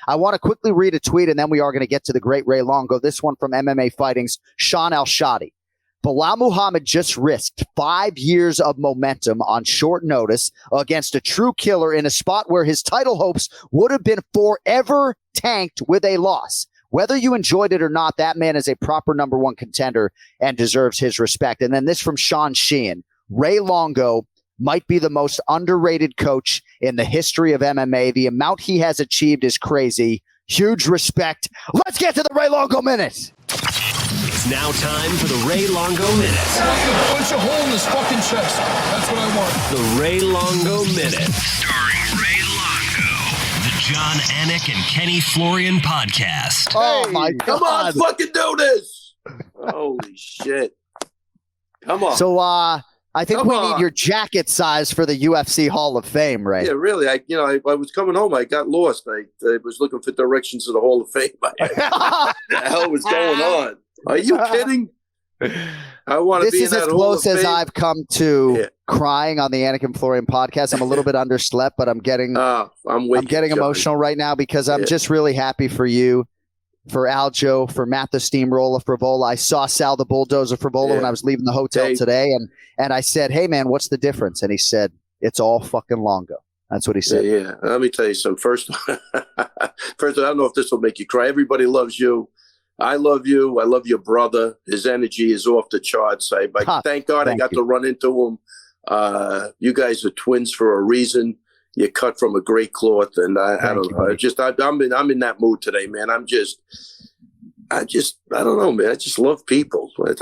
I want to quickly read a tweet, and then we are going to get to the great Ray Longo. This one from MMA Fighting's Sean Al-Shadi. Bilal Muhammad just risked 5 years of momentum on short notice against a true killer in a spot where his title hopes would have been forever tanked with a loss. Whether you enjoyed it or not, that man is a proper number one contender and deserves his respect. And then this from Sean Sheehan. Ray Longo might be the most underrated coach in the history of MMA. The amount he has achieved is crazy. Huge respect. Let's get to the Ray Longo Minute. It's now time for the Ray Longo Minute. Punch a hole in his fucking chest. That's what I want. The Ray Longo Minute. Starring Ray Longo. The John Anik and Kenny Florian podcast. Oh, my God. Come on, fucking do this. Holy shit. Come on. So, I think we need your jacket size for the UFC Hall of Fame, Ray. Yeah, really. I was coming home. I got lost. I was looking for directions to the Hall of Fame. What the hell was going on? Are you kidding? I want to be in that Hall of Fame. This is as close as I've come to crying on the Anik and Florian podcast. I'm a little bit underslept, but I'm getting emotional right now because I'm just really happy for you, for Aljo, for Matt the Steamroller Frevola. I saw Sal the Bulldozer Frevola when I was leaving the hotel today, and I said, "Hey man, what's the difference?" And he said, "It's all fucking Longo." That's what he said. Yeah. Let me tell you something. First, I don't know if this will make you cry. Everybody loves you. I love you. I love your brother. His energy is off the charts. Thank God I got to run into him. You guys are twins for a reason. You're cut from a great cloth, and I don't know. I'm in that mood today, man. I don't know, man. I just love people. I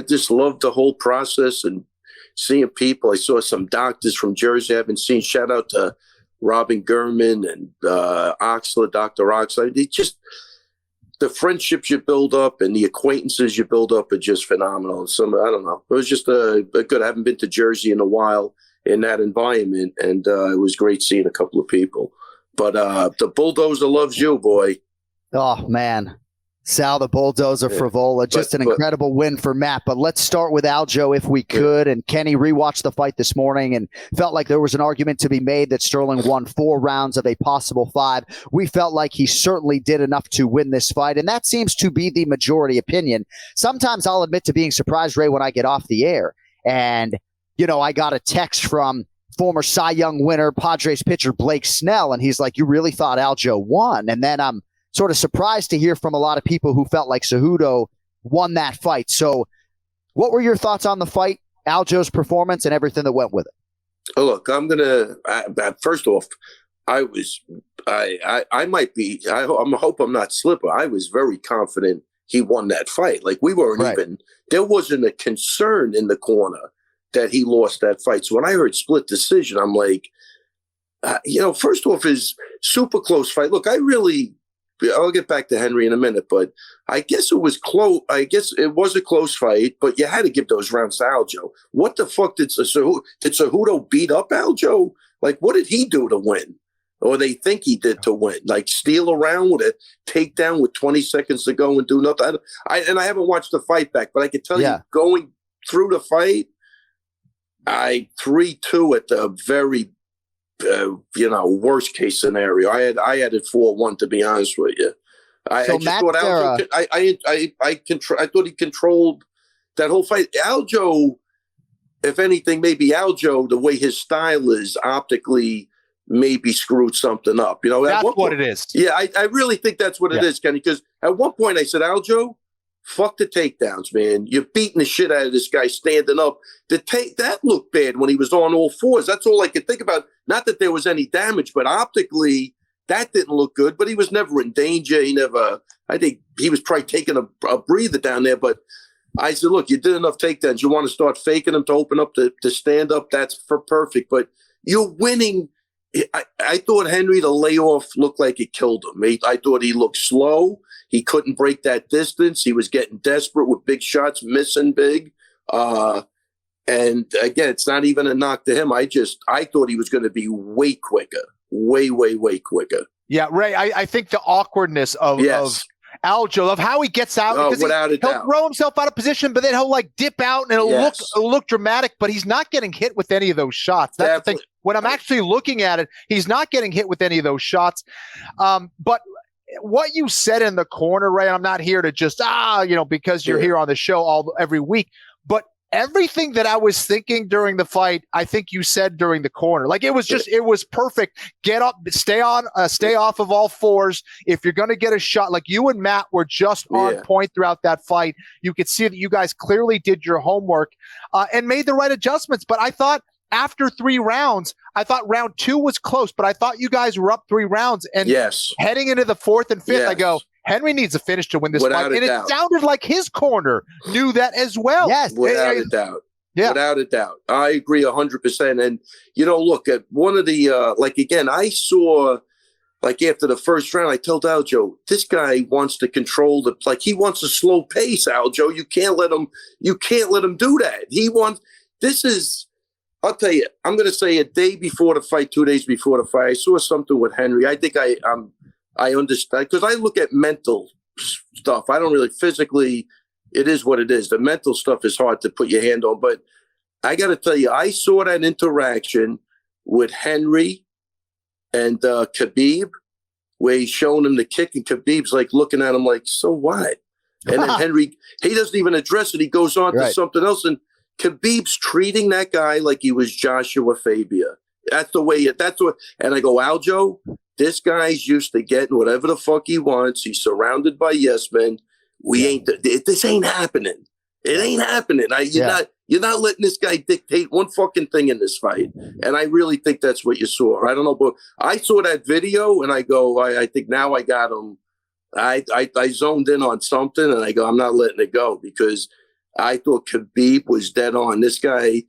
just love the whole process and seeing people. I saw some doctors from Jersey I haven't seen. Shout out to Robin Gurman and Oxler, Dr. Oxler. The friendships you build up and the acquaintances you build up are just phenomenal. I don't know. It was just good. I haven't been to Jersey in a while in that environment, and it was great seeing a couple of people. But the Bulldozer loves you, boy. Oh, man. Sal the Bulldozer Frevola. Just an incredible win for Matt. But let's start with Aljo if we could. And Kenny rewatched the fight this morning and felt like there was an argument to be made that Sterling won 4 rounds of a possible 5. We felt like he certainly did enough to win this fight. And that seems to be the majority opinion. Sometimes I'll admit to being surprised, Ray, when I get off the air. And, I got a text from former Cy Young winner, Padres pitcher Blake Snell. And he's like, "You really thought Aljo won?" And then I'm sort of surprised to hear from a lot of people who felt like Cejudo won that fight. So what were your thoughts on the fight, Aljo's performance, and everything that went with it? Oh, look, first off, I hope I'm not slipping. I was very confident he won that fight. Like we weren't there wasn't a concern in the corner that he lost that fight. So when I heard split decision, I'm like, first off, his super close fight. Look, I'll get back to Henry in a minute, but I guess it was close. I guess it was a close fight, but you had to give those rounds to Aljo. What the fuck did Cejudo beat up Aljo? Like, what did he do to win? Or they think he did to win? Like, steal around with a takedown with 20 seconds to go and do nothing? I haven't watched the fight back, but I can tell you, going through the fight, 3-2 at the very worst case scenario. I had it 4-1, to be honest with you. I thought he controlled that whole fight. Aljo, if anything, maybe Aljo, the way his style is optically, maybe screwed something up. That's what it is. Yeah, I really think that's what it is, Kenny. Because at one point I said, Aljo, fuck the takedowns, man. You're beating the shit out of this guy standing up. That looked bad when he was on all fours. That's all I could think about. Not that there was any damage, but optically, that didn't look good. But he was never in danger. I think he was probably taking a breather down there. But I said, look, you did enough takedowns. You want to start faking them to open up to stand up? That's perfect. But you're winning. I thought Henry, the layoff looked like it killed him. I thought he looked slow. He couldn't break that distance. He was getting desperate with big shots, missing big. And again, it's not even a knock to him. I thought he was going to be way quicker, way, way, way quicker. Yeah, Ray, I think the awkwardness of Aljo, of how he gets out. Because without a he'll doubt. throw himself out of position, but then he'll like dip out and it'll look dramatic, but he's not getting hit with any of those shots. That's the thing. When I'm actually looking at it, he's not getting hit with any of those shots. But what you said in the corner, Ray, and I'm not here to just, because you're here on the show every week, but everything that I was thinking during the fight, I think you said during the corner. Like it was perfect. Get up, stay off of all fours. If you're going to get a shot, like you and Matt were just on point throughout that fight. You could see that you guys clearly did your homework and made the right adjustments. But I thought after 3 rounds, I thought round 2 was close, but I thought you guys were up 3 rounds. And heading into the 4th and 5th, I go, Henry needs a finish to win this fight. And it sounded like his corner knew that as well. Yes. Without a doubt. Yeah. Without a doubt. I agree 100%. And, look, at one of the, I saw, after the first round, I told Aljo, this guy wants to control he wants a slow pace, Aljo. You can't let him do that. I'll tell you, I'm going to say a day before the fight, 2 days before the fight, I saw something with Henry. I think I understand because I look at mental stuff. I don't really physically. It is what it is. The mental stuff is hard to put your hand on. But I got to tell you, I saw that interaction with Henry and Khabib, where he's showing him the kick, and Khabib's like looking at him like, so what? And then Henry, he doesn't even address it. He goes on to something else, and Khabib's treating that guy like he was Joshua Fabia. And I go, Aljo, this guy's used to getting whatever the fuck he wants. He's surrounded by yes men. This ain't happening. It ain't happening. You're not letting this guy dictate one fucking thing in this fight. And I really think that's what you saw. I don't know, but I saw that video and I go, I think now I got him. I zoned in on something and I go, I'm not letting it go because I thought Khabib was dead on. This guy,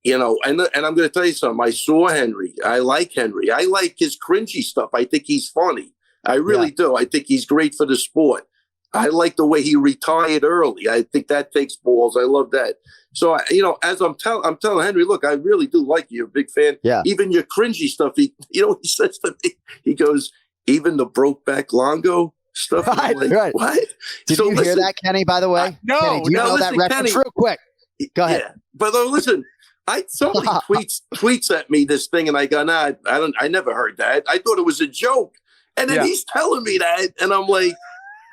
and I'm going to tell you something. I saw Henry. I like Henry. I like his cringy stuff. I think he's funny. I really do. I think he's great for the sport. I like the way he retired early. I think that takes balls. I love that. So, as I'm telling Henry, look, I really do like you. You're a big fan. Yeah. Even your cringy stuff. He says to me, he goes, even the Brokeback Longo stuff. Right. What? Did you hear that, Kenny, by the way? No. Kenny, do you know that reference? Real quick. Go ahead. Yeah. But listen, somebody tweets at me this thing, and I go, nah, I never heard that. I thought it was a joke. And then he's telling me that, and I'm like,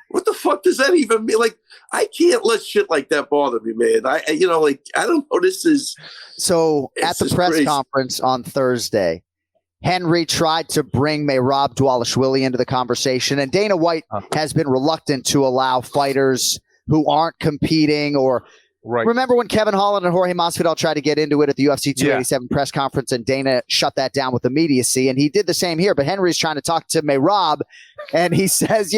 what the fuck does that even mean? Like, I can't let shit like that bother me, man. I don't know. This is so. At the press conference on Thursday, Henry tried to bring Merab Dvalishvili into the conversation, and Dana White has been reluctant to allow fighters who aren't competing or. Right. Remember when Kevin Holland and Jorge Masvidal tried to get into it at the UFC 287 press conference, and Dana shut that down with immediacy, and he did the same here. But Henry's trying to talk to Merab, and he says,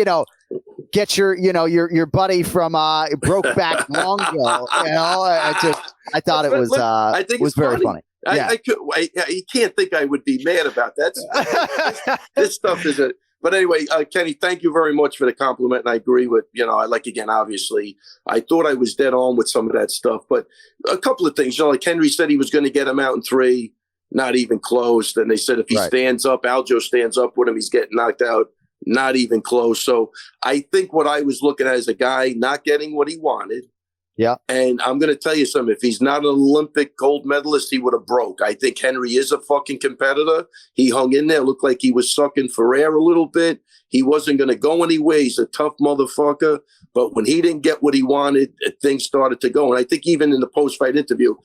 get your buddy from Brokeback Longo. I thought it was I think was very funny. You can't think I would be mad about that. This stuff is a. But anyway, Kenny, thank you very much for the compliment. And I agree with, obviously, I thought I was dead on with some of that stuff. But a couple of things, like Henry said he was going to get him out in 3, not even close. Then they said if he stands up, Aljo stands up with him, he's getting knocked out, not even close. So I think what I was looking at is a guy not getting what he wanted. Yeah. And I'm going to tell you something. If he's not an Olympic gold medalist, he would have broke. I think Henry is a fucking competitor. He hung in there, looked like he was sucking for air a little bit. He wasn't going to go anywhere. He's a tough motherfucker. But when he didn't get what he wanted, things started to go. And I think even in the post-fight interview,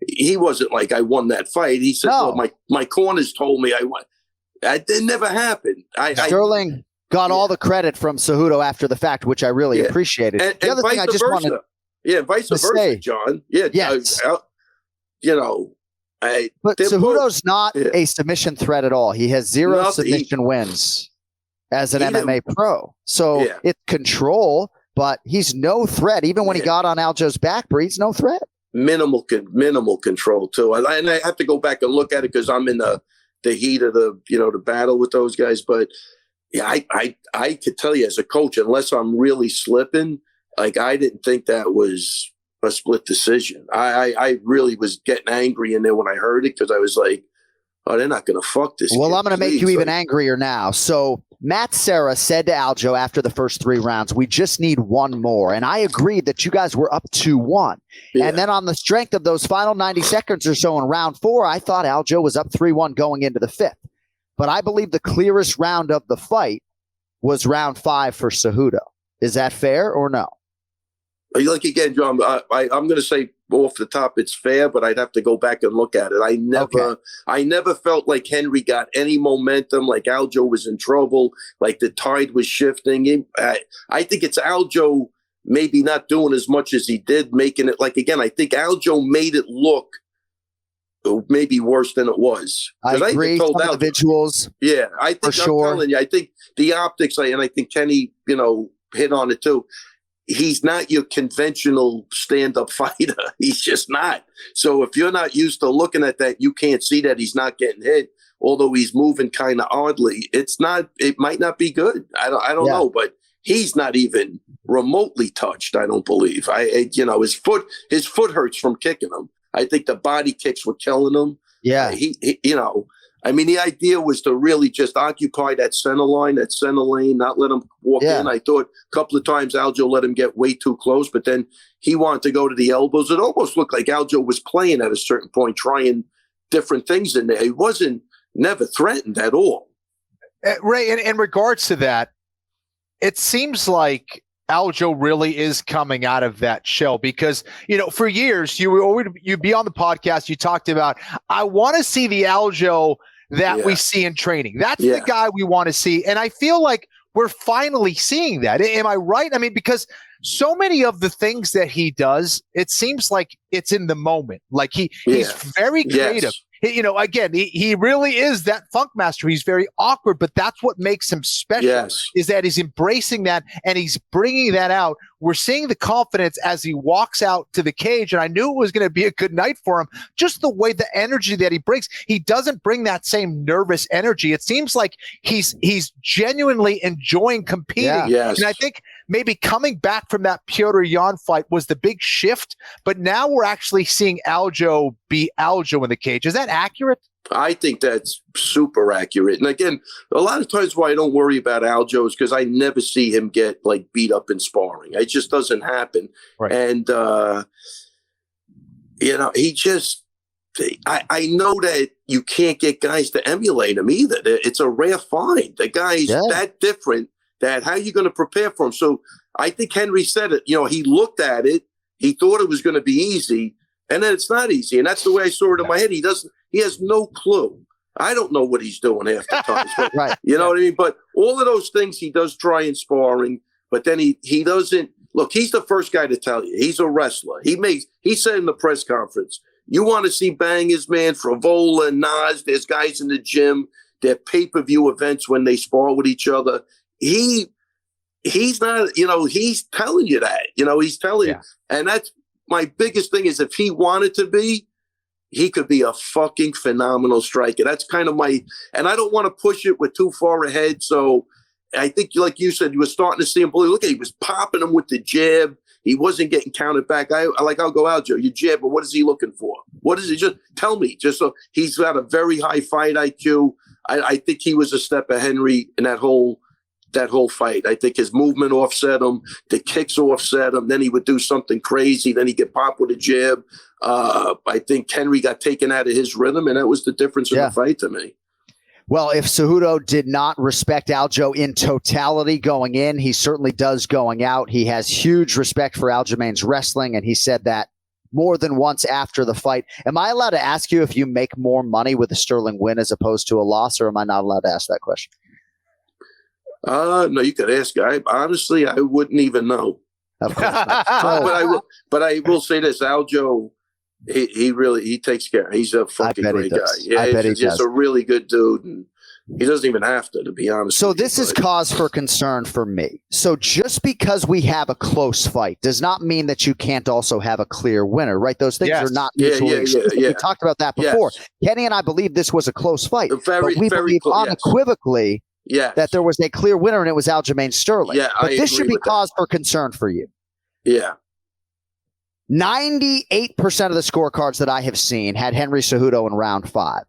he wasn't like, I won that fight. He said, well, my corners told me I won. That never happened. Sterling got all the credit from Cejudo after the fact, which I really appreciated. The other thing I just wanted... Yeah, vice versa, John. Yeah, yes. But Cejudo's not a submission threat at all. He has 0 submission wins as an MMA pro. So it's control, but he's no threat. Even when he got on Aljo's back, he's no threat. Minimal control too. And I have to go back and look at it because I'm in the heat of the battle with those guys. But yeah, I could tell you as a coach, unless I'm really slipping. Like, I didn't think that was a split decision. I really was getting angry in there when I heard it because I was like, oh, they're not going to fuck this Well, kid, I'm going to make you even angrier now. So Matt Serra said to Aljo after the first 3 rounds, we just need one more. And I agreed that you guys were up 2-1. Yeah. And then on the strength of those final 90 seconds or so in round 4, I thought Aljo was up 3-1 going into the 5th. But I believe the clearest round of the fight was round 5 for Cejudo. Is that fair or no? Like, again, John, I'm going to say off the top it's fair, but I'd have to go back and look at it. I never felt like Henry got any momentum, like Aljo was in trouble, like the tide was shifting. I think it's Aljo maybe not doing as much as he did, making it, like, again, I think Aljo made it look maybe worse than it was. I agree. Some individuals. Yeah, I think, I'm telling you, I think the optics, and I think Kenny, hit on it too. He's not your conventional stand-up fighter. He's just not. So if you're not used to looking at that, you can't see that he's not getting hit, although he's moving kind of oddly. It might not be good. I don't know, but he's not even remotely touched, I don't believe. His foot hurts from kicking him. I think the body kicks were killing him. Yeah. The idea was to really just occupy that center lane, not let him walk in. I thought a couple of times Aljo let him get way too close, but then he wanted to go to the elbows. It almost looked like Aljo was playing at a certain point, trying different things in there. He wasn't never threatened at all. Ray, in regards to that, it seems like Aljo really is coming out of that shell because, for years you'd be on the podcast. You talked about, I want to see the Aljo that we see in training. That's the guy we want to see. And I feel like we're finally seeing that. Am I right? I mean, because so many of the things that he does, it seems like it's in the moment. Like he's very creative. Again, he really is that funk master. He's very awkward, but that's what makes him special is that he's embracing that and he's bringing that out. We're seeing the confidence as he walks out to the cage, and I knew it was going to be a good night for him. Just the way the energy that he brings, he doesn't bring that same nervous energy. It seems like he's genuinely enjoying competing. Yeah. Yes. And I think maybe coming back from that Petrie Yan fight was the big shift, but now we're actually seeing Aljo be Aljo in the cage. Is that accurate? I think that's super accurate. And again, a lot of times why I don't worry about Aljo is because I never see him get beat up in sparring. It just doesn't happen. Right. And, he just, I know that you can't get guys to emulate him either. It's a rare find. The guy's that different that how are you going to prepare for him? So I think Henry said it, he looked at it. He thought it was going to be easy. And then it's not easy. And that's the way I saw it in my head. He has no clue. I don't know what he's doing half the time. But, right. You know what I mean? But all of those things he does try in sparring, but then he doesn't. Look, he's the first guy to tell you. He's a wrestler. He said in the press conference, you want to see bangers, man, Frevola, Nas, there's guys in the gym, they're pay-per-view events when they spar with each other. He's not, he's telling you that. He's telling you. And that's my biggest thing is if he wanted to be, he could be a fucking phenomenal striker. That's kind of and I don't want to push it. We're too far ahead. So I think, like you said, you were starting to see him. Look at, he was popping him with the jab. He wasn't getting counted back. I'll go out, Joe. You jab, but what is he looking for? What is he? Just tell me. Just so he's got a very high fight IQ. I think he was a step ahead Henry in that whole fight. I think his movement offset him, the kicks offset him, then he would do something crazy, then he'd get popped with a jab. I think Henry got taken out of his rhythm, and that was the difference in the fight to me. Well, if Cejudo did not respect Aljo in totality going in, he certainly does going out. He has huge respect for Aljamain's wrestling, and he said that more than once after the fight. Am I allowed to ask you if you make more money with a Sterling win as opposed to a loss, or am I not allowed to ask that question? No, you could ask. Honestly, I wouldn't even know. Of course not. But I will say this: Aljo, he takes care. He's a fucking great guy. Yeah, he's just a really good dude, and he doesn't even have to be honest. So this is cause for concern for me. So just because we have a close fight does not mean that you can't also have a clear winner, right? Those things are not mutually exclusive. We talked about that before. Yes. Kenny and I believe this was a close fight, but we believe unequivocally. Yes. That there was a clear winner, and it was Aljamain Sterling. Yeah, but this should be cause for concern for you. Yeah. 98% of the scorecards that I have seen had Henry Cejudo in round 5.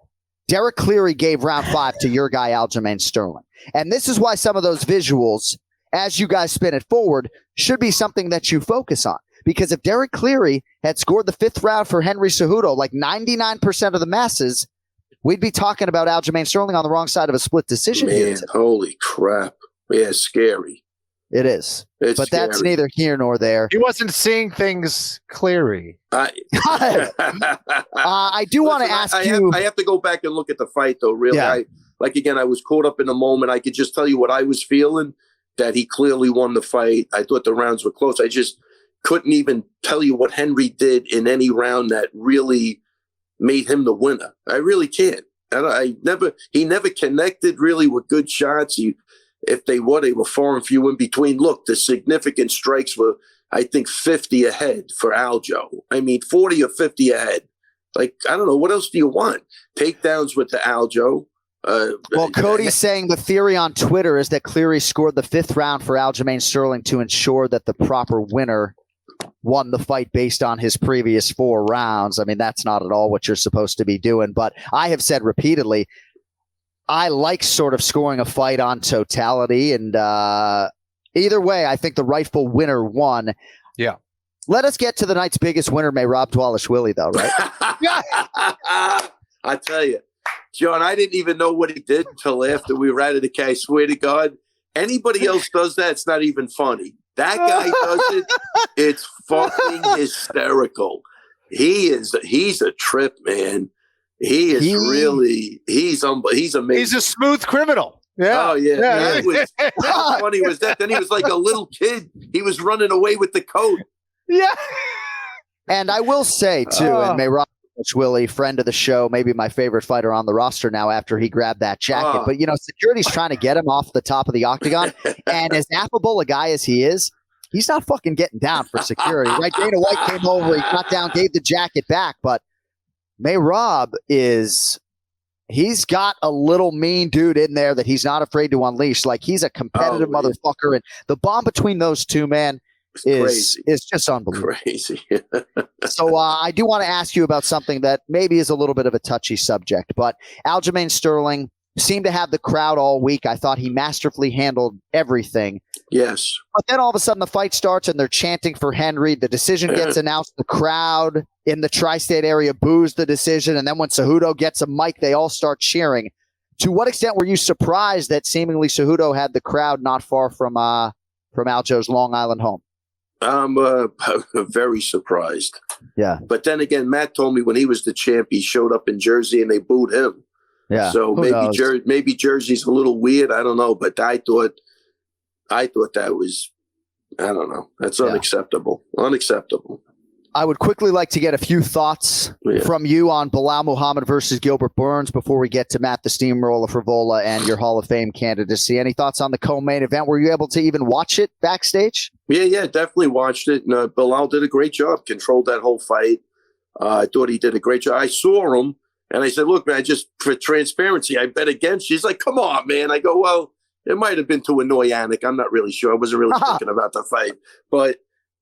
Derek Cleary gave round 5 to your guy, Aljamain Sterling. And this is why some of those visuals, as you guys spin it forward, should be something that you focus on. Because if Derek Cleary had scored the 5th round for Henry Cejudo, like 99% of the masses, we'd be talking about Aljamain Sterling on the wrong side of a split decision. Man, holy crap. Yeah, scary. It is. It's but scary. That's neither here nor there. He wasn't seeing things clearly. I do want to ask you. I have to go back and look at the fight, though, really. Yeah. I was caught up in the moment. I could just tell you what I was feeling, that he clearly won the fight. I thought the rounds were close. I just couldn't even tell you what Henry did in any round that really made him the winner. I really can't. He never connected really with good shots. If they were far and few in between. Look, the significant strikes were, I think, 50 ahead for Aljo. I mean, 40 or 50 ahead. Like, I don't know. What else do you want? Takedowns with the Aljo. Well, Cody's saying the theory on Twitter is that Cleary scored the 5th round for Aljamain Sterling to ensure that the proper winner won the fight based on his previous 4 rounds. I mean, that's not at all what you're supposed to be doing. But I have said repeatedly, I like sort of scoring a fight on totality. And either way, I think the rightful winner won. Yeah. Let us get to the night's biggest winner, Merab Dvalishvili, though, right? I tell you, John, I didn't even know what he did until after we were out of the cage. I swear to God, anybody else does that, it's not even funny. That guy does it, it's fucking hysterical. He's a trip, man. He is he's amazing. He's a smooth criminal. Yeah. Oh, yeah. How funny was that? Then he was like a little kid. He was running away with the coat. Yeah. And I will say, too, and Merab Dvalishvili, friend of the show, maybe my favorite fighter on the roster now after he grabbed that jacket. But, security's trying to get him off the top of the octagon. And as affable a guy as he is, he's not fucking getting down for security, right? Dana White came over, he got down, gave the jacket back, but Merab he's got a little mean dude in there that he's not afraid to unleash. Like, he's a competitive motherfucker. And the bond between those two, man, is just unbelievable. Crazy. So I do want to ask you about something that maybe is a little bit of a touchy subject, but Aljamain Sterling seemed to have the crowd all week. I thought he masterfully handled everything. Yes. But then all of a sudden the fight starts and they're chanting for Henry. The decision gets announced. The crowd in the tri-state area boos the decision. And then when Cejudo gets a mic, they all start cheering. To what extent were you surprised that seemingly Cejudo had the crowd not far from Aljo's Long Island home? I'm very surprised. Yeah. But then again, Matt told me when he was the champ, he showed up in Jersey and they booed him. Yeah. So maybe Jersey's a little weird. I don't know. But I thought that was, I don't know. That's unacceptable. Unacceptable. I would quickly like to get a few thoughts from you on Bilal Muhammad versus Gilbert Burns before we get to Matt the Steamroller Frevola and your Hall of Fame candidacy. Any thoughts on the co-main event? Were you able to even watch it backstage? Yeah, definitely watched it. And, Bilal did a great job, controlled that whole fight. I thought he did a great job. I saw him, and I said, look, man, just for transparency, I bet against you. He's like, come on, man. I go, well, it might have been to annoy Anik. I'm not really sure. I wasn't really thinking about the fight. But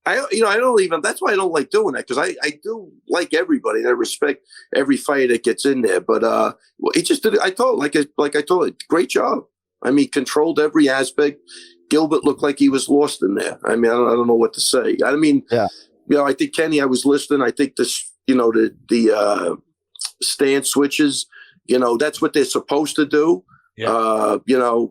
I don't even, that's why I don't like doing that, because I do like everybody. And I respect every fight that gets in there. But he just did it. I told, like I told it, great job. I mean, controlled every aspect. Gilbert looked like he was lost in there. I mean, I don't know what to say. I mean, I think Kenny, I was listening. I think this, the stance switches, that's what they're supposed to do. Yeah.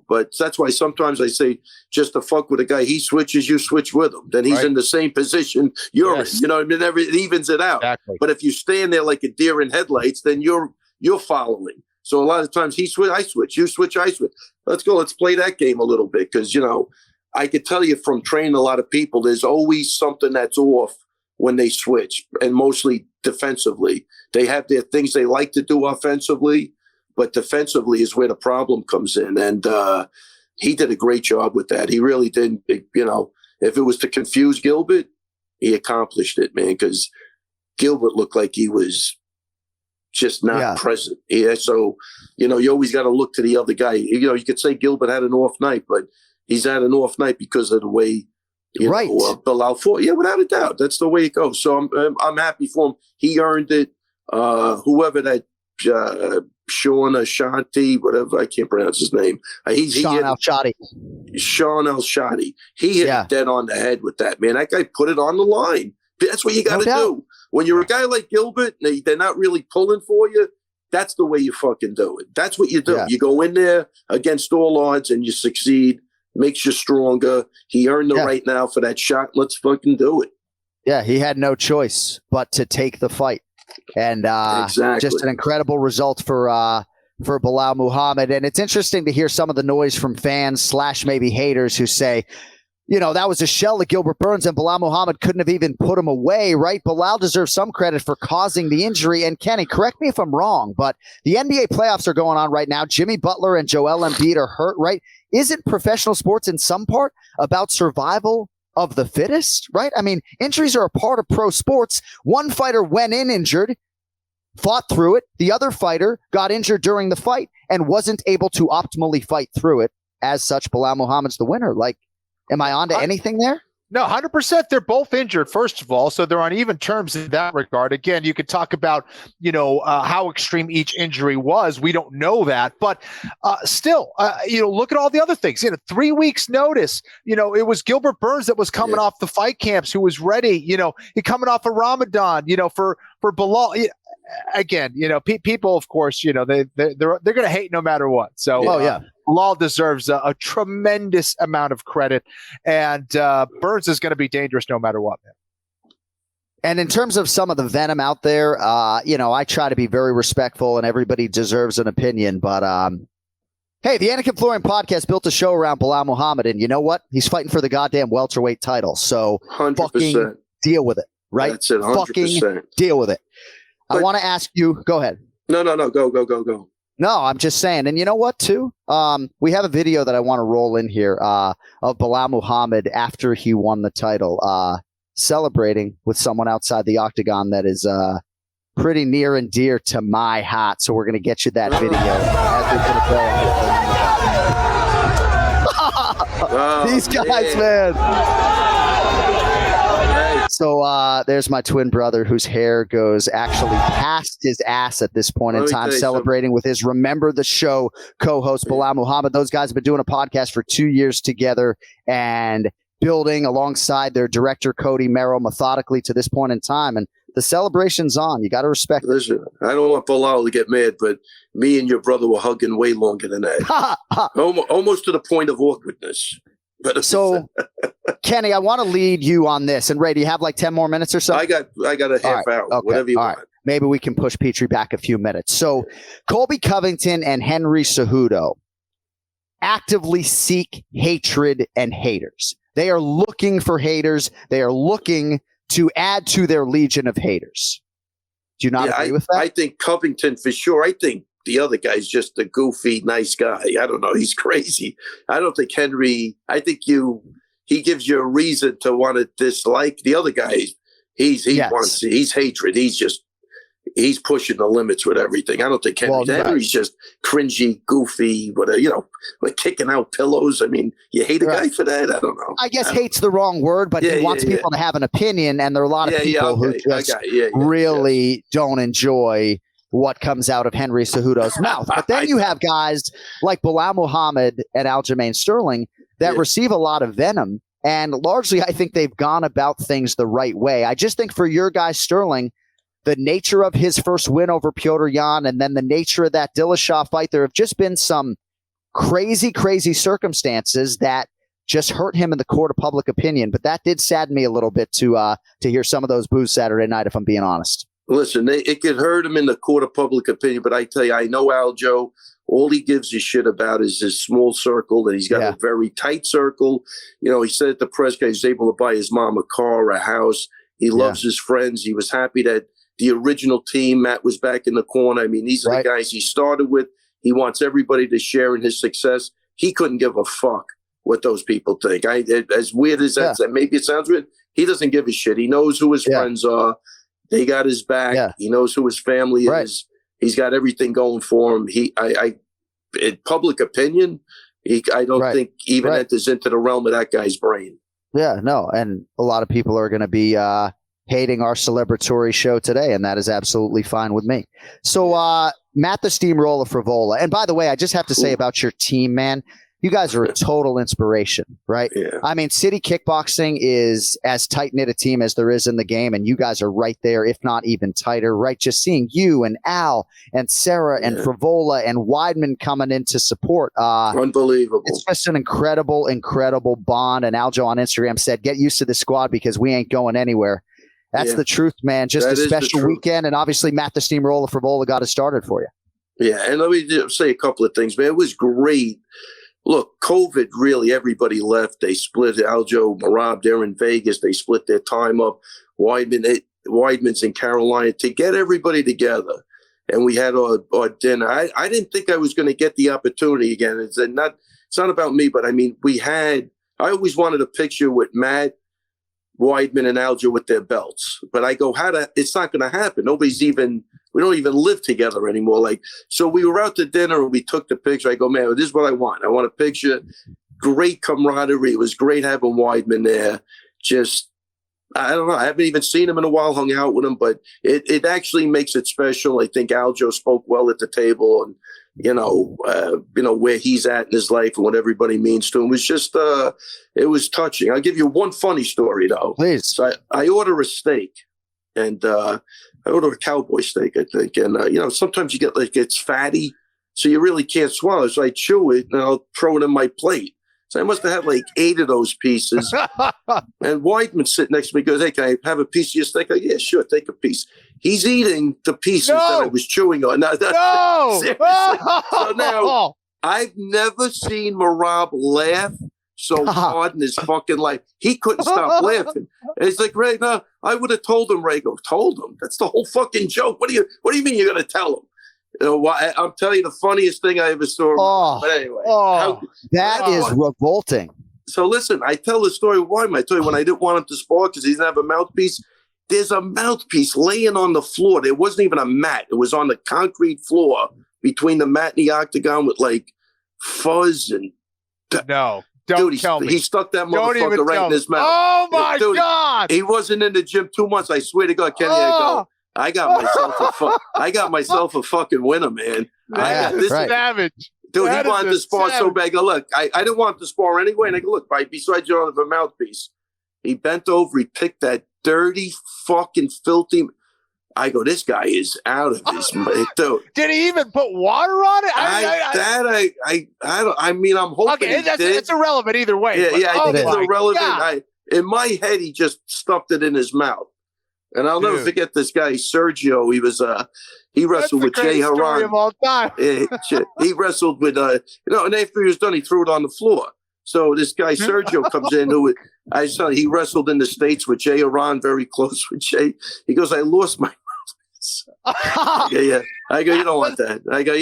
But that's why sometimes I say, just to fuck with a guy, he switches, you switch with him. Then he's in the same position you're in. It evens it out. Exactly. But if you stand there like a deer in headlights, then you're following. So a lot of times he switch, I switch, you switch, I switch. Let's go. Let's play that game a little bit, because I could tell you from training a lot of people, there's always something that's off when they switch, and mostly defensively. They have their things they like to do offensively, but defensively is where the problem comes in. And he did a great job with that. He really did. If it was to confuse Gilbert, he accomplished it, man, because Gilbert looked like he was just not present. Yeah. So, you always got to look to the other guy. You could say Gilbert had an off night, but he's had an off night because of the way Bilal fought. Yeah, without a doubt. That's the way it goes. So I'm happy for him. He earned it. Whoever that Sean Ashanti, whatever, I can't pronounce his name. Sean Al-Shadi. Sean Al-Shadi. He hit it dead on the head with that, man. That guy put it on the line. That's what you got to do. When you're a guy like Gilbert, they're not really pulling for you. That's the way you fucking do it. That's what you do. You go in there against all odds and you succeed. Makes you stronger. He earned the right now for that shot. Let's fucking do it. Yeah, he had no choice but to take the fight. And just an incredible result for Belal Muhammad. And it's interesting to hear some of the noise from fans / maybe haters who say, that was a shell of Gilbert Burns and Belal Muhammad couldn't have even put him away, right? Belal deserves some credit for causing the injury. And Kenny, correct me if I'm wrong, but the NBA playoffs are going on right now. Jimmy Butler and Joel Embiid are hurt, right? Isn't professional sports in some part about survival of the fittest, right? I mean, injuries are a part of pro sports. One fighter went in injured, fought through it. The other fighter got injured during the fight and wasn't able to optimally fight through it. As such, Belal Muhammad's the winner. Like, am I on to anything there? No, 100%. They're both injured, first of all, so they're on even terms in that regard. Again, you could talk about, how extreme each injury was. We don't know that, but still, look at all the other things. 3 weeks notice. It was Gilbert Burns that was coming off the fight camps, who was ready. He coming off of Ramadan. For Belal. Again, people, of course, they're going to hate no matter what. So, Belal deserves a tremendous amount of credit, and Burns is going to be dangerous no matter what, man. And in terms of some of the venom out there, I try to be very respectful, and everybody deserves an opinion. But hey, the Anik and Florian podcast built a show around Belal Muhammad, and you know what? He's fighting for the goddamn welterweight title. So 100%. Fucking deal with it, right? That's it, 100%. Fucking deal with it. But I want to ask you. Go ahead. No. Go. No, I'm just saying. And you know what, too? We have a video that I want to roll in here of Belal Muhammad after he won the title, celebrating with someone outside the octagon that is pretty near and dear to my heart. So we're going to get you that video as we These guys, man. So there's my twin brother whose hair goes actually past his ass at this point in time, celebrating with his Remember the Show co-host Belal Muhammad. Those guys have been doing a podcast for 2 years together and building alongside their director, Cody Merrill, methodically to this point in time. And the celebration's on. You got to respect it. Listen, I don't want Belal to get mad, but me and your brother were hugging way longer than that. Almost to the point of awkwardness. So, Kenny, I want to lead you on this. And Ray, do you have like 10 more minutes or so? I got a half hour, okay. Whatever you want. Right. Maybe we can push Petrie back a few minutes. So, Colby Covington and Henry Cejudo actively seek hatred and haters. They are looking for haters. They are looking to add to their legion of haters. Do you not agree with that? I think Covington for sure. I think the other guy's just a goofy, nice guy. I don't know. He's crazy. I don't think Henry, he gives you a reason to want to dislike. The other guy, he's hatred. He's pushing the limits with everything. I don't think Henry's just cringy, goofy, whatever, like kicking out pillows. I mean, you hate a guy for that? I don't know. I guess hate's the wrong word, but he wants people to have an opinion, and there are a lot of people who just really don't enjoy what comes out of Henry Cejudo's mouth. But then you have guys like Belal Muhammad and Aljamain Sterling that receive a lot of venom. And largely, I think they've gone about things the right way. I just think for your guy, Sterling, the nature of his first win over Petr Yan and then the nature of that Dillashaw fight, there have just been some crazy, crazy circumstances that just hurt him in the court of public opinion. But that did sadden me a little bit to hear some of those boos Saturday night, if I'm being honest. Listen, it could hurt him in the court of public opinion, but I tell you, I know Aljo, all he gives a shit about is his small circle, and he's got a very tight circle. He said at the press conference he was able to buy his mom a car, a house. He loves his friends. He was happy that the original team, Matt, was back in the corner. I mean, these are the guys he started with. He wants everybody to share in his success. He couldn't give a fuck what those people think. As weird as that, maybe it sounds weird, he doesn't give a shit. He knows who his friends are. They got his back. Yeah. He knows who his family is. He's got everything going for him. In public opinion, I don't think even enters into the realm of that guy's brain. Yeah, no. And a lot of people are going to be hating our celebratory show today, and that is absolutely fine with me. So Matt the Steamroller Frevola. And by the way, I just have to say about your team, man, you guys are a total inspiration, right? Yeah. I mean, City Kickboxing is as tight-knit a team as there is in the game, and you guys are right there, if not even tighter, right? Just seeing you and Al and Sarah and Frevola and Weidman coming in to support. Unbelievable. It's just an incredible, incredible bond. And Aljo on Instagram said, get used to the squad because we ain't going anywhere. That's the truth, man. Just a special weekend. And obviously, Matt the Steamroller Frevola got it started for you. Yeah, and let me just say a couple of things, man. It was great. Look, COVID, really, everybody left. They split. Aljo, Merab, they're in Vegas. They split their time up. Weidman's in Carolina to get everybody together. And we had our dinner. I didn't think I was going to get the opportunity again. It's not about me, but I mean, I always wanted a picture with Matt, Weidman, and Aljo with their belts. But I go, it's not going to happen. We don't even live together anymore. So we were out to dinner and we took the picture. I go, man, this is what I want. I want a picture. Great camaraderie. It was great having Weidman there. Just, I don't know. I haven't even seen him in a while, hung out with him, but it actually makes it special. I think Aljo spoke well at the table and, where he's at in his life and what everybody means to him. It was just, it was touching. I'll give you one funny story though. Please. So I order a steak and, I order a cowboy steak, I think. And, sometimes you get it's fatty, so you really can't swallow. So I chew it and I'll throw it in my plate. So I must have had 8 of those pieces. And Weidman sitting next to me goes, hey, can I have a piece of your steak? I go, yeah, sure, take a piece. He's eating the pieces that I was chewing on. No! So now, I've never seen Merab laugh so hard in his fucking life. He couldn't stop laughing. And he's like, Ray, no, I would have told him, Ray. Go, told him? That's the whole fucking joke. What do you mean you're going to tell him? I'm telling you the funniest thing I ever saw. But anyway. That is revolting. So listen, I tell the story of Weidman. I tell you, when I didn't want him to spar because he didn't have a mouthpiece, there's a mouthpiece laying on the floor. There wasn't even a mat. It was on the concrete floor between the mat and the octagon with fuzz and... No. Dude, he stuck that motherfucker right in his mouth. Oh, my God. He wasn't in the gym 2 months. I swear to God, Kenny, I got myself a fucking winner, man. This savage. Dude, he wanted to spar so bad. I go, look, I didn't want to spar anyway. And I go, look, besides you don't have a mouthpiece. He bent over. He picked that dirty, fucking filthy... I go, this guy is out of his mind. Dude. Did he even put water on it? I mean, I'm hoping okay, it's irrelevant either way. Yeah, I think it's irrelevant. In my head, he just stuffed it in his mouth. And I'll never forget this guy, Sergio. He wrestled with Jay Haran. Of all time. He wrestled with, and after he was done, he threw it on the floor. So this guy, Sergio, comes in I saw he wrestled in the States with Jay Haran, very close with Jay. He goes, I lost my yeah. I go, you don't want that. I go,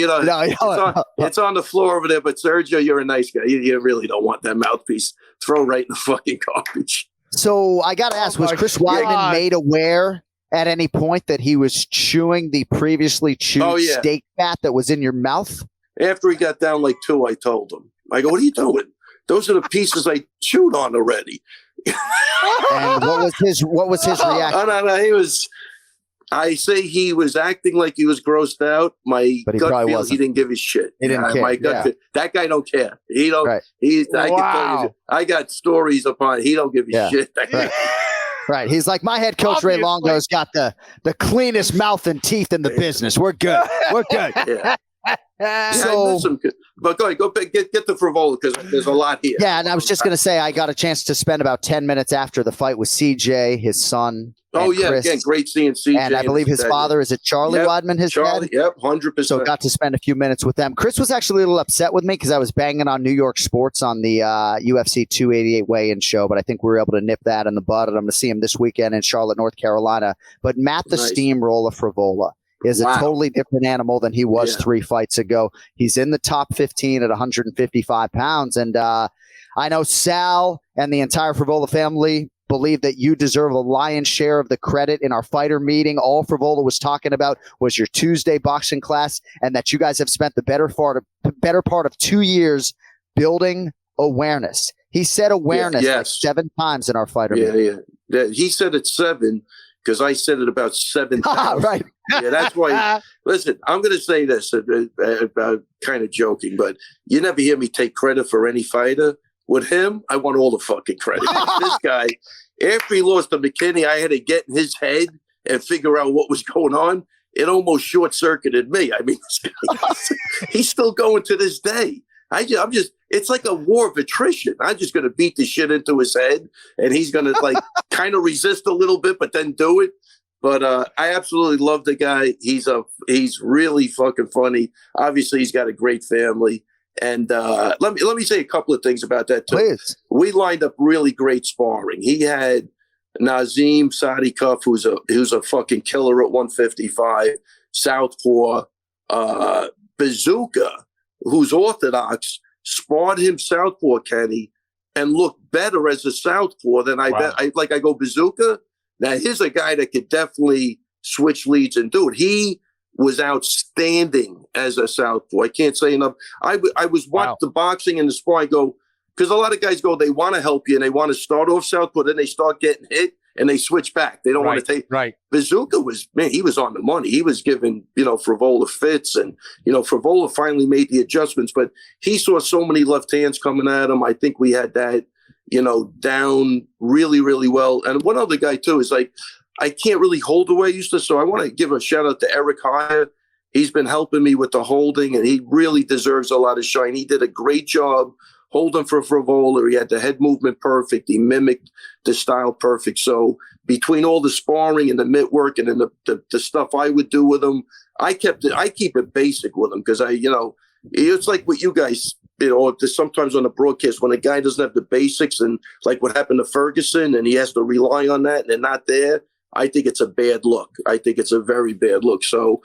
it's on the floor over there, but Sergio, you're a nice guy. You really don't want that mouthpiece. Throw right in the fucking garbage. So I got to ask, was Chris Weidman made aware at any point that he was chewing the previously chewed steak fat that was in your mouth? After he got down 2, I told him. I go, what are you doing? Those are the pieces I chewed on already. And what was his reaction? No, I say he was acting like he was grossed out. My gut feels he didn't give a shit. He didn't care. My gut that guy don't care. He don't. Right. I can tell you, I got stories upon. He don't give a shit. Right. He's like, my head coach Ray Longo's got the cleanest mouth and teeth in the business. We're good. We're good. But go get the Frevola because there's a lot here. Yeah, and I was just going to say I got a chance to spend about 10 minutes after the fight with CJ, his son. Chris. Again, great seeing CJ. And I believe his father, is it Charlie Weidman, his dad? Yep, 100%. So got to spend a few minutes with them. Chris was actually a little upset with me because I was banging on New York sports on the UFC 288 weigh-in show, but I think we were able to nip that in the bud, and I'm going to see him this weekend in Charlotte, North Carolina. But Matt the Steamroller Frevola is a totally different animal than he was 3 fights ago. He's in the top 15 at 155 pounds, and I know Sal and the entire Frevola family believe that you deserve a lion's share of the credit in our fighter meeting. All Frevola was talking about was your Tuesday boxing class, and that you guys have spent the better part of 2 years building awareness. He said awareness like 7 times in our fighter meeting. Yeah. He said it's 7 because I said it about 7,000. Right. Yeah, that's why. Listen, I'm going to say this, kind of joking, but you never hear me take credit for any fighter. With him, I want all the fucking credit. This guy, after he lost to McKinney, I had to get in his head and figure out what was going on. It almost short-circuited me. I mean, he's still going to this day. I'm just, it's like a war of attrition. I'm just going to beat the shit into his head, and he's going to like kind of resist a little bit, but then do it. But I absolutely love the guy. He's really fucking funny. Obviously, he's got a great family. And let me say a couple of things about that too. Please. We lined up really great sparring. He had Nazim Sadikov, who's a fucking killer at 155, southpaw. Bazooka, who's orthodox, sparred him southpaw, Kenny, and looked better as a southpaw than I bet. I go Bazooka. Now here's a guy that could definitely switch leads and do it. He was outstanding as a southpaw. I can't say enough. I was watching the boxing and the sparring go, because a lot of guys go, they want to help you and they want to start off southpaw, then they start getting hit and they switch back. They don't want to take. Right. Bazooka he was on the money. He was giving, Frevola fits, and, Frevola finally made the adjustments, but he saw so many left hands coming at him. I think we had that, down really, really well. And one other guy too is like, I can't really hold the way I used to. So I want to give a shout out to Eric Hire. He's been helping me with the holding, and he really deserves a lot of shine. He did a great job holding for Frevola. He had the head movement perfect. He mimicked the style perfect. So between all the sparring and the mitt work and then the stuff I would do with him, I keep it basic with him because it's like what you guys, sometimes on the broadcast when a guy doesn't have the basics, and like what happened to Ferguson and he has to rely on that and they're not there. I think it's a bad look. I think it's a very bad look. So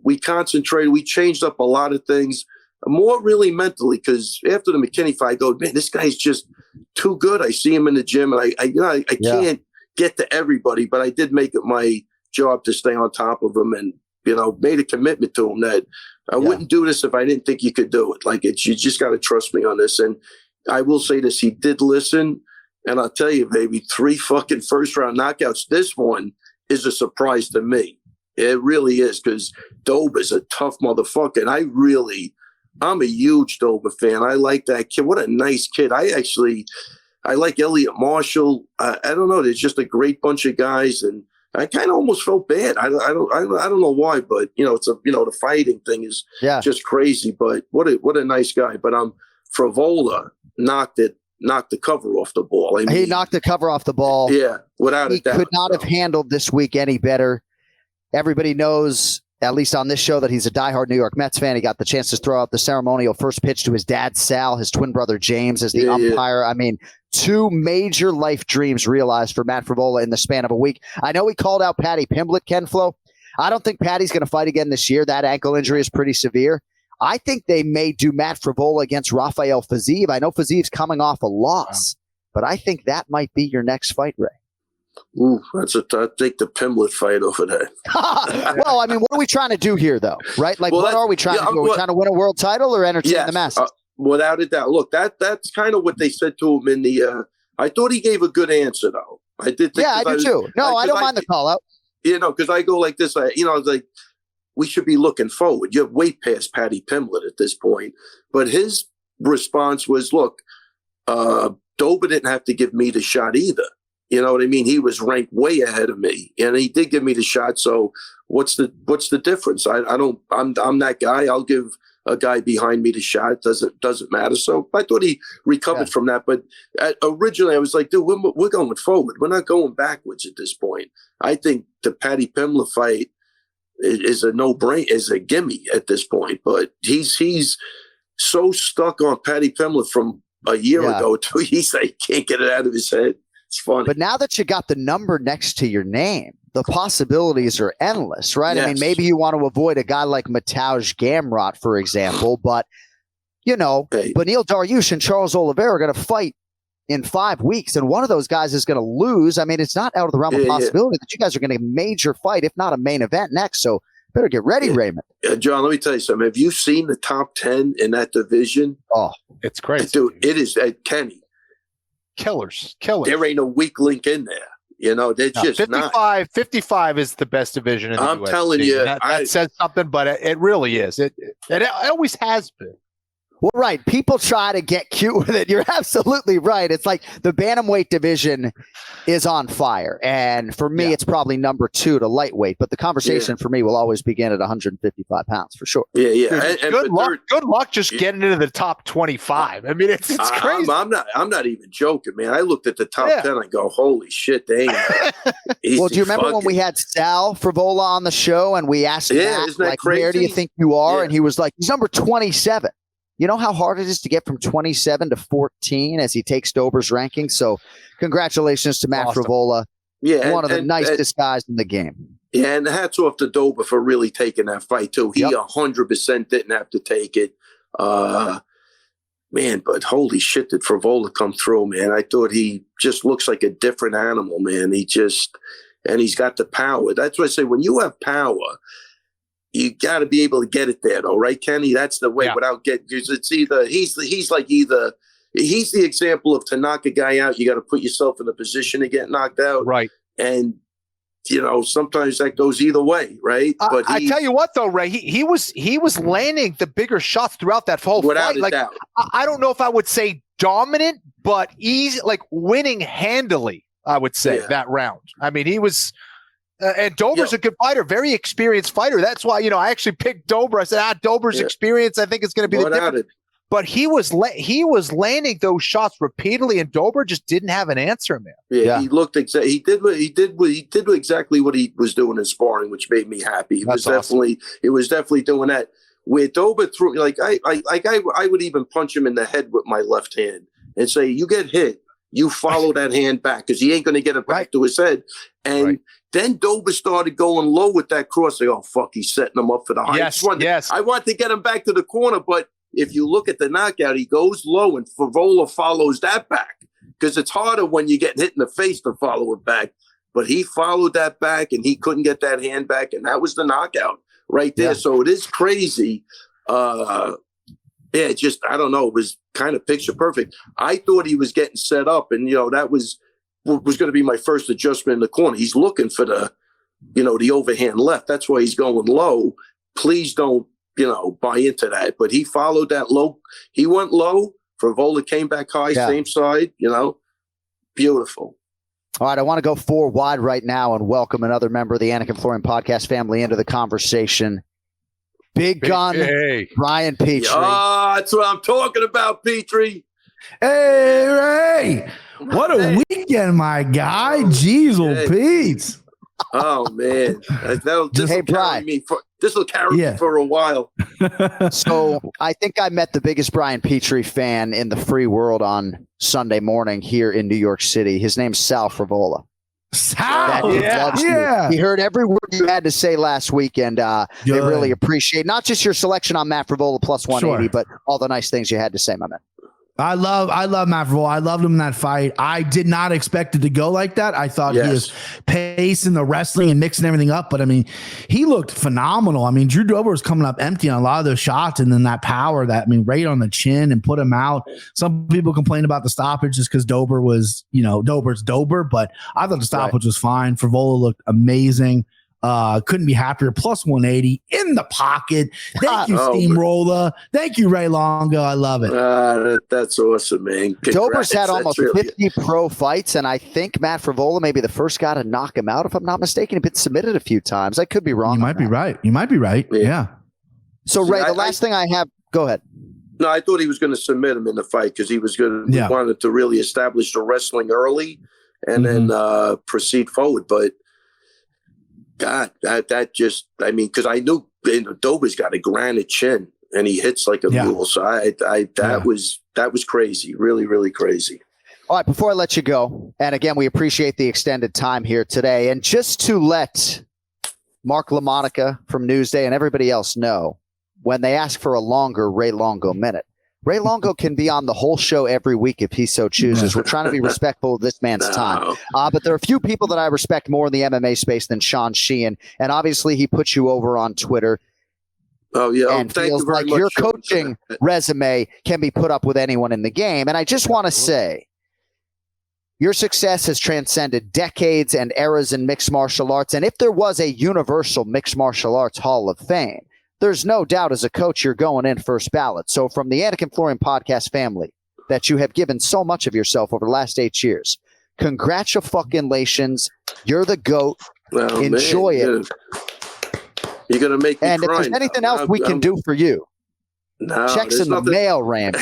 we concentrated. We changed up a lot of things, more really mentally, because after the McKinney fight, I go, man, this guy's just too good. I see him in the gym, and I can't get to everybody, but I did make it my job to stay on top of him, and made a commitment to him that I wouldn't do this if I didn't think you could do it. Like you just got to trust me on this. And I will say this: he did listen. And I'll tell you, baby, 3 fucking first-round knockouts. This one is a surprise to me. It really is, because Doba's a tough motherfucker. And I'm a huge Doba fan. I like that kid. What a nice kid. I like Elliot Marshall. I don't know. There's just a great bunch of guys. And I kind of almost felt bad. I don't know why, but, it's the fighting thing is just crazy. But what a nice guy. But Frevola knocked the cover off the ball. I mean, he knocked the cover off the ball. Yeah, without a doubt. He could not have handled this week any better. Everybody knows, at least on this show, that he's a diehard New York Mets fan. He got the chance to throw out the ceremonial first pitch to his dad, Sal, his twin brother, James, as the umpire. I mean, 2 major life dreams realized for Matt Frevola in the span of a week. I know he called out Patty Pimblett, Ken Flo. I don't think Patty's going to fight again this year. That ankle injury is pretty severe. I think they may do Matt Frevola against Rafael Fiziev. I know Fiziev's coming off a loss, but I think that might be your next fight, Ray. Ooh, I take the Pimblett fight over there. Well, I mean, what are we trying to do here, though? Right? Like, what are we trying to do? Are we trying to win a world title or entertain the masses? Without a doubt. Look, that's kind of what they said to him in the. I thought he gave a good answer, though. I did. Think I do too. No, I don't mind the call out. Because I go like this. It's like, we should be looking forward. You're way past Patty Pimblett at this point. But his response was, look, Doba didn't have to give me the shot either. You know what I mean? He was ranked way ahead of me, and he did give me the shot. So what's the difference? I'm that guy. I'll give a guy behind me the shot. It doesn't matter. So I thought he recovered from that. But originally I was like, dude, we're going forward. We're not going backwards at this point. I think the Patty Pimblett fight is a no-brainer, is a gimme at this point. But he's so stuck on Patty Pimblett from a year ago too. He's like, can't get it out of his head. It's funny. But now that you got the number next to your name, the possibilities are endless, right? Yes. I mean, maybe you want to avoid a guy like Mateusz Gamrot, for example, but Beneil Dariush and Charles Oliveira are going to fight in 5 weeks, and one of those guys is going to lose. I mean, it's not out of the realm of possibility that you guys are going to major fight, if not a main event next. So better get ready, Raymond. John, let me tell you something. Have you seen the top 10 in that division? Oh, it's crazy. Dude, it is Kenny. Killers. There ain't a weak link in there. They're just 55, not. 55 is the best division in the I'm UFC. telling you, that says something, but it really is. It always has been. Well, right. People try to get cute with it. You're absolutely right. It's like the bantamweight division is on fire. And for me, it's probably number 2 to lightweight. But the conversation for me will always begin at 155 pounds for sure. Yeah. Good luck just getting into the top 25. I mean, it's crazy. I'm not even joking, man. I looked at the top 10. I go, holy shit, they ain't. Well, do you remember when we had Sal Frevola on the show and we asked Matt, like, where do you think you are? And he was like, he's number 27. You know how hard it is to get from 27 to 14 as he takes Dober's ranking? So congratulations to Matt Frevola. Yeah. One of the nicest guys in the game. Yeah, and hats off to Dober for really taking that fight, too. He 100% didn't have to take it. Man, but holy shit, did Frevola come through, man. I thought he just looks like a different animal, man. And he's got the power. That's what I say. When you have power, you got to be able to get it there, though, right, Kenny? That's the way without getting, because it's either he's the example of to knock a guy out, you got to put yourself in a position to get knocked out. Right. And, sometimes that goes either way, right? But I tell you what, though, Ray, he was landing the bigger shots throughout that whole without fight. Like, doubt. I don't know if I would say dominant, but easy, like winning handily, I would say, that round. I mean, he was... and Dober's a good fighter, very experienced fighter. That's why, I actually picked Dober. I said, Dober's experience, I think it's going to be the difference. But he was landing those shots repeatedly, and Dober just didn't have an answer, man. Yeah. He looked he did exactly what he was doing in sparring, which made me happy. He was definitely doing that. Where Dober threw, I would even punch him in the head with my left hand and say, you get hit, you follow that hand back because he ain't going to get it back to his head. And then Dober started going low with that cross. Like, oh, fuck, he's setting him up for the high. I want to get him back to the corner, but if you look at the knockout, he goes low, and Frevola follows that back because it's harder when you get hit in the face to follow it back. But he followed that back, and he couldn't get that hand back, and that was the knockout right there. Yeah. So it is crazy. I don't know. It was kind of picture perfect. I thought he was getting set up, and that was going to be my first adjustment in the corner. He's looking for the overhand left. That's why he's going low. Please don't, buy into that. But he followed that low. He went low. Frevola came back high, same side, beautiful. All right, I want to go 4 wide right now and welcome another member of the Anik and Florian podcast family into the conversation. Big gun, Brian Petrie. Oh, that's what I'm talking about, Petrie. Hey, Ray. What a weekend, my guy. Jeez, Pete. Oh, man. This will carry me for a while. So I think I met the biggest Brian Petrie fan in the free world on Sunday morning here in New York City. His name's Sal Frevola. Sal, He heard every word you had to say last week, and they really appreciate not just your selection on Matt Frevola plus 180, but all the nice things you had to say, my man. I love Matt Frevola. I loved him in that fight. I did not expect it to go like that. I thought he was pacing the wrestling and mixing everything up, but I mean, he looked phenomenal. I mean, Drew Dober was coming up empty on a lot of those shots, and then that power right on the chin and put him out. Some people complain about the stoppage just because Dober was, Dober's Dober, but I thought the stoppage was fine. Frevola looked amazing. Couldn't be happier. Plus 180 in the pocket. Thank you, Steamroller. Thank you, Ray Longo. I love it. That's awesome, man. Congrats. Dober's had almost 50 pro fights, and I think Matt Frevola may be the first guy to knock him out, if I'm not mistaken. He's been submitted a few times. I could be wrong. You might be right. Yeah. So, Ray, the last thing I have, go ahead. No, I thought he was going to submit him in the fight because he was going to wanted to really establish the wrestling early and then proceed forward. But God, that just, because I knew Dober's got a granite chin and he hits like a mule. So that was crazy. Really, really crazy. All right, before I let you go, and again, we appreciate the extended time here today. And just to let Mark LaMonica from Newsday and everybody else know, when they ask for a longer Ray Longo minute, Ray Longo can be on the whole show every week if he so chooses. We're trying to be respectful of this man's time. But there are a few people that I respect more in the MMA space than Sean Sheehan. And obviously, he puts you over on Twitter. Oh, yeah. And feels like your coaching resume can be put up with anyone in the game. And I just want to say, Your success has transcended decades and eras in mixed martial arts. And if there was a universal mixed martial arts Hall of Fame, there's no doubt as a coach you're going in first ballot. So from the Anik and Florian podcast family that you have given so much of yourself over the last 8 years, congratulations. You're the GOAT. Well, enjoy it. You're going to make me And cry. if there's anything else we can do for you, no, checks in the mail, Randy.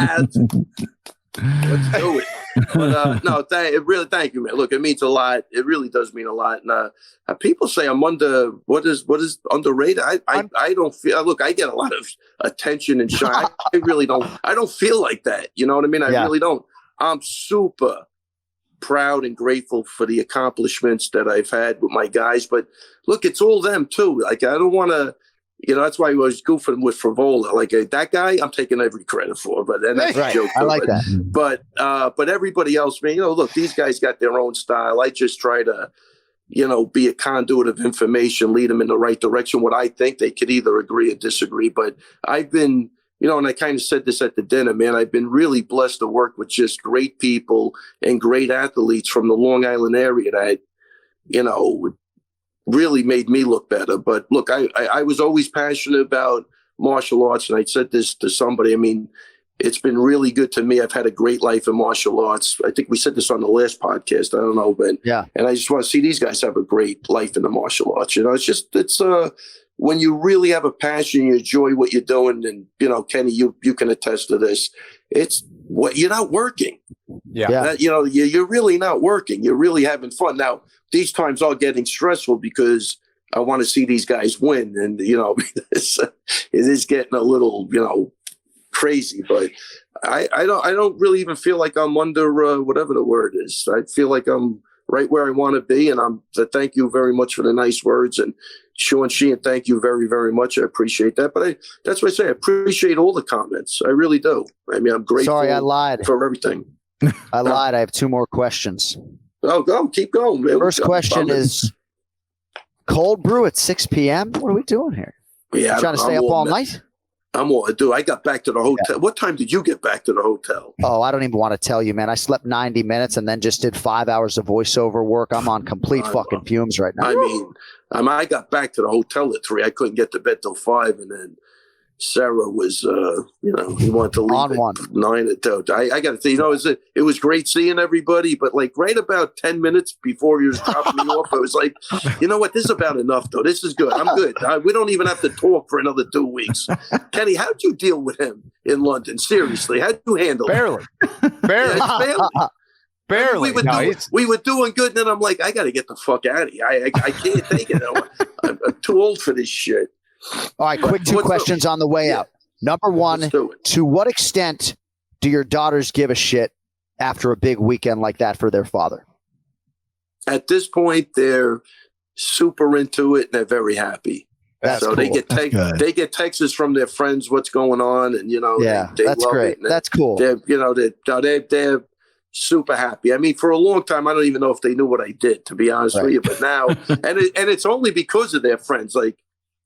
Let's do it. But thank you, man. Look, it means a lot. It really does mean a lot. And people say I'm what is underrated. I don't feel. Look, I get a lot of attention and shine. I really don't. I don't feel like that. You know what I mean? I really don't. I'm super proud and grateful for the accomplishments that I've had with my guys. But look, it's all them too. Like I don't want to. That's why I was goofing with Frevola. Like that guy, I'm taking every credit for. But then that's a joke. I like that. But everybody else, man, look, these guys got their own style. I just try to, be a conduit of information, lead them in the right direction. What I think they could either agree or disagree. But I've been, and I kind of said this at the dinner, man, I've been really blessed to work with just great people and great athletes from the Long Island area that, really made me look better. But look, I was always passionate about martial arts, and I said this to somebody. I mean, it's been really good to me. I've had a great life in martial arts. I think we said this on the last podcast. I don't know, but yeah. And I just want to see these guys have a great life in the martial arts. It's when you really have a passion, you enjoy what you're doing, and Kenny, you can attest to this. It's what you're not working. Yeah. You're really not working. You're really having fun. Now, these times are getting stressful because I want to see these guys win. And, it is getting a little, crazy, but I don't really even feel like I'm under whatever the word is. I feel like I'm right where I want to be. And thank you very much for the nice words. And Sean Sheehan, thank you very, very much. I appreciate that. But that's what I say. I appreciate all the comments. I really do. I mean, I'm grateful. Sorry, I lied. For everything. I lied. I have 2 more questions. Oh, go. Keep going, man. First question is cold brew at 6 p.m.? What are we doing here? Yeah, trying to stay up all night? I'm all dude. I got back to the hotel. Yeah. What time did you get back to the hotel? Oh, I don't even want to tell you, man. I slept 90 minutes and then just did 5 hours of voiceover work. I'm on complete fucking fumes right now. I mean, I got back to the hotel at 3. I couldn't get to bed till 5, and then Sarah was, he wanted to leave on at 1. 9 at 2. I got to say, it was great seeing everybody, but like right about 10 minutes before he was dropping me off, I was like, you know what? This is about enough, though. This is good. I'm good. We don't even have to talk for another 2 weeks. Kenny, how'd you deal with him in London? Seriously, how'd you handle it? Barely. Barely. We were doing good, and then I'm like, I got to get the fuck out of here. I can't take it. I'm too old for this shit. All right, quick 2 questions on the way out. Number 1, to what extent do your daughters give a shit after a big weekend like that for their father? At this point, they're super into it, and they're very happy. That's cool. They get texts from their friends, what's going on, and they that's love great. it. That's cool. They're super happy. I mean, for a long time, I don't even know if they knew what I did, to be honest with you. But now, and it's only because of their friends. Like,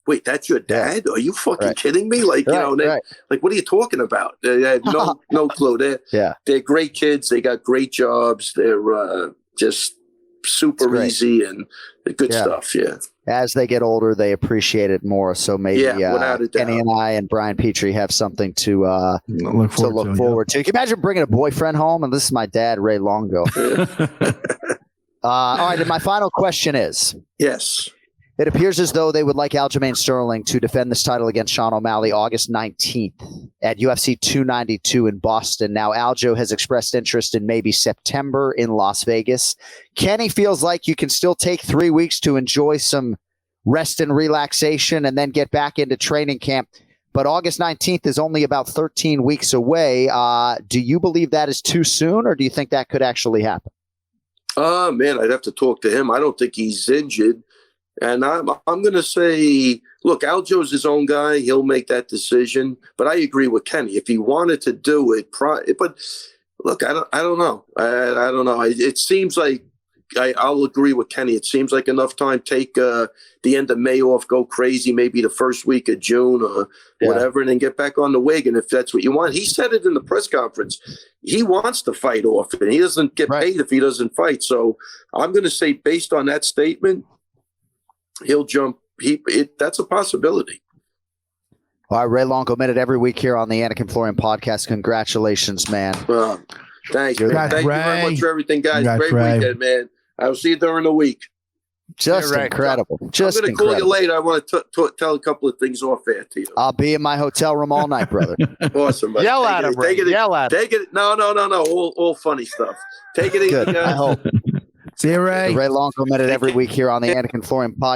wait, that's your dad? Are you fucking kidding me? Like, like, what are you talking about? They have no clue. They're great kids. They got great jobs. They're just super easy and good stuff. Yeah. As they get older, they appreciate it more. So maybe Kenny and I and Brian Petrie have something to look forward to. Can you imagine bringing a boyfriend home? And this is my dad, Ray Longo. All right. And my final question is, yes. It appears as though they would like Aljamain Sterling to defend this title against Sean O'Malley August 19th at UFC 292 in Boston. Now, Aljo has expressed interest in maybe September in Las Vegas. Kenny feels like you can still take 3 weeks to enjoy some rest and relaxation and then get back into training camp. But August 19th is only about 13 weeks away. Do you believe that is too soon, or do you think that could actually happen? Man, I'd have to talk to him. I don't think he's injured. And I'm going to say, look, Aljo's his own guy. He'll make that decision. But I agree with Kenny. If he wanted to do it, but look, I don't know. I don't know. It seems like I'll agree with Kenny. It seems like enough time. Take the end of May off, go crazy, maybe the first week of June or whatever, and then get back on the wagon if that's what you want. He said it in the press conference. He wants to fight off, and he doesn't get paid if he doesn't fight. So I'm going to say, based on that statement, he'll jump. That's a possibility. All right, Ray Longo Minute every week here on the Anik and Florian podcast. Congratulations, man. Thank you. Thank you very much for everything, guys. Great weekend, man. I will see you during the week. Just incredible. Just I'm going to call you later. I want to tell a couple of things off air to you. I'll be in my hotel room all night, brother. Awesome. Buddy. Yell at him, Yell at him. Take it. No. All funny stuff. Take it easy, Good. guys. I hope. See you, Ray. The Ray Longo Minute every week here on the Anik and Florian podcast.